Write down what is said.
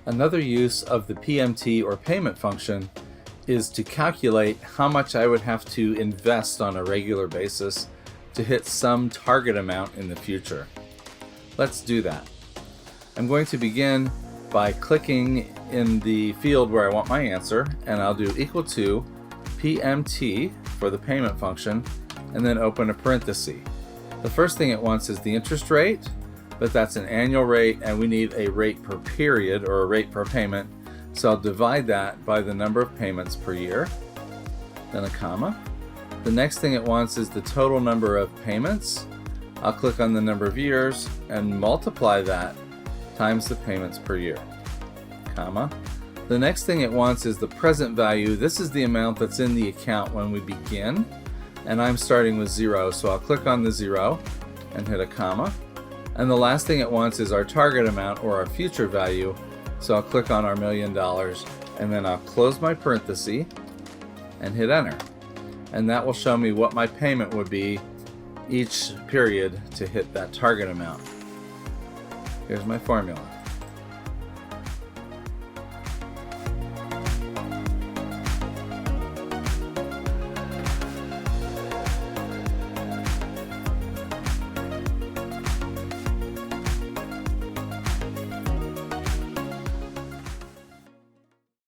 Another use of the PMT or payment function is to calculate how much I would have to invest on a regular basis to hit some target amount in the future. Let's do that. I'm going to begin by clicking in the field where I want my answer, and I'll do equal to PMT for the payment function, and then open a parenthesis. The first thing it wants is the interest rate, but that's an annual rate, and we need a rate per period or a rate per payment. So I'll divide that by the number of payments per year, then a comma. The next thing it wants is the total number of payments. I'll click on the number of years and multiply that times the payments per year, comma. The next thing it wants is the present value. This is the amount that's in the account when we begin, and I'm starting with 0, so I'll click on the 0 and hit a comma. And the last thing it wants is our target amount or our future value, so I'll click on our $1 million, and then I'll close my parenthesis and hit enter. And that will show me what my payment would be each period to hit that target amount. Here's my formula.